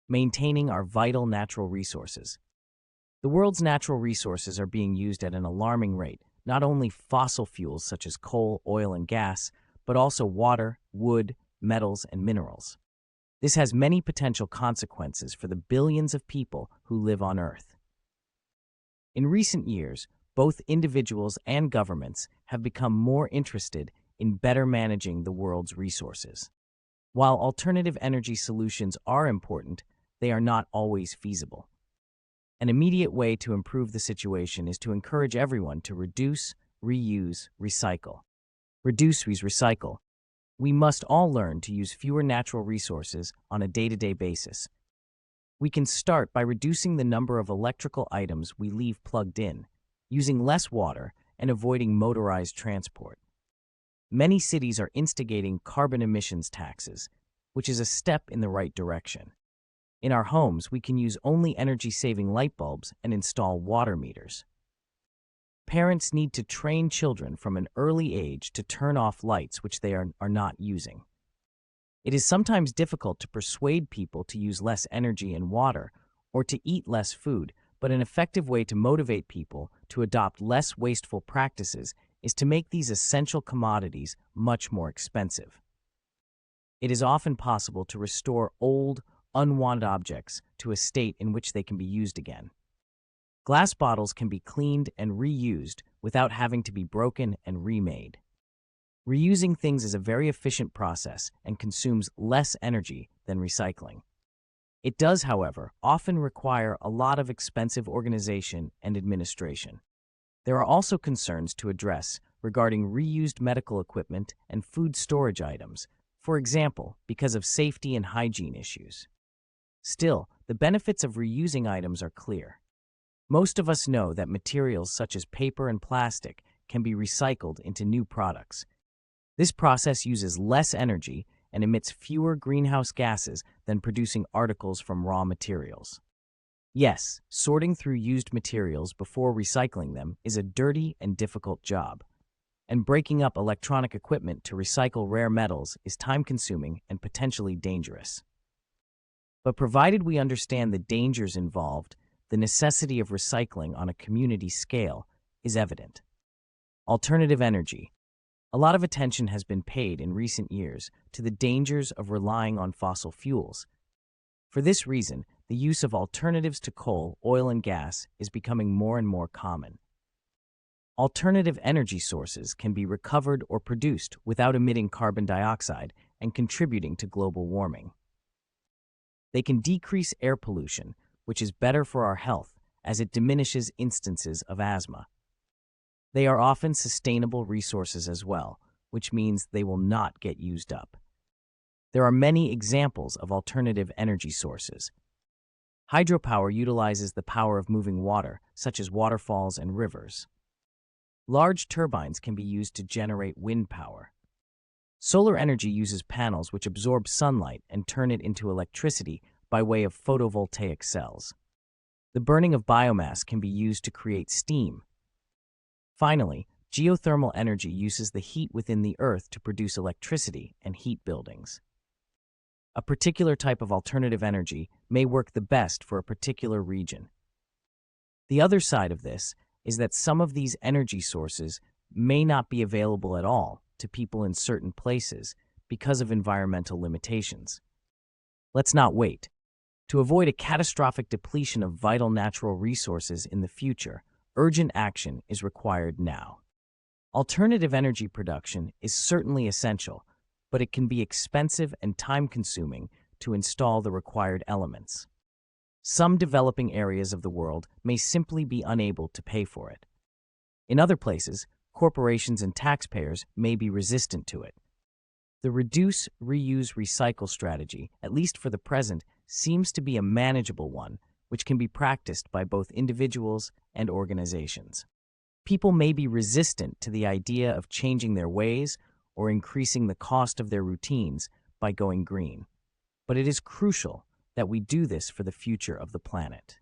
maintaining our vital natural resources. The world's natural resources are being used at an alarming rate, not only fossil fuels such as coal, oil, and gas, but also water, wood, metals, and minerals. This has many potential consequences for the billions of people who live on Earth. In recent years, both individuals and governments have become more interested in better managing the world's resources. While alternative energy solutions are important, they are not always feasible. An immediate way to improve the situation is to encourage everyone to reduce, reuse, recycle. Reduce, reuse, recycle. We must all learn to use fewer natural resources on a day-to-day basis. We can start by reducing the number of electrical items we leave plugged in, using less water, and avoiding motorized transport. Many cities are instigating carbon emissions taxes, which is a step in the right direction. In our homes, we can use only energy-saving light bulbs and install water meters. Parents need to train children from an early age to turn off lights which they are not using. It is sometimes difficult to persuade people to use less energy and water or to eat less food, but an effective way to motivate people to adopt less wasteful practices is to make these essential commodities much more expensive. It is often possible to restore old, unwanted objects to a state in which they can be used again. Glass bottles can be cleaned and reused without having to be broken and remade. Reusing things is a very efficient process and consumes less energy than recycling. It does, however, often require a lot of expensive organization and administration. There are also concerns to address regarding reused medical equipment and food storage items, for example, because of safety and hygiene issues. Still, the benefits of reusing items are clear. Most of us know that materials such as paper and plastic can be recycled into new products. This process uses less energy and emits fewer greenhouse gases than producing articles from raw materials. Yes, sorting through used materials before recycling them is a dirty and difficult job, and breaking up electronic equipment to recycle rare metals is time-consuming and potentially dangerous. But provided we understand the dangers involved, the necessity of recycling on a community scale is evident. Alternative energy. A lot of attention has been paid in recent years to the dangers of relying on fossil fuels. For this reason, the use of alternatives to coal, oil, and gas is becoming more and more common. Alternative energy sources can be recovered or produced without emitting carbon dioxide and contributing to global warming. They can decrease air pollution, which is better for our health as it diminishes instances of asthma. They are often sustainable resources as well, which means they will not get used up. There are many examples of alternative energy sources. Hydropower utilizes the power of moving water, such as waterfalls and rivers. Large turbines can be used to generate wind power. Solar energy uses panels which absorb sunlight and turn it into electricity by way of photovoltaic cells. The burning of biomass can be used to create steam. Finally, geothermal energy uses the heat within the earth to produce electricity and heat buildings. A particular type of alternative energy may work the best for a particular region. The other side of this is that some of these energy sources may not be available at all to people in certain places because of environmental limitations. Let's not wait. To avoid a catastrophic depletion of vital natural resources in the future, urgent action is required now. Alternative energy production is certainly essential, but it can be expensive and time-consuming to install the required elements. Some developing areas of the world may simply be unable to pay for it. In other places, corporations and taxpayers may be resistant to it. The reduce, reuse, recycle strategy, at least for the present, seems to be a manageable one, which can be practiced by both individuals and organizations. People may be resistant to the idea of changing their ways or increasing the cost of their routines by going green. But it is crucial that we do this for the future of the planet.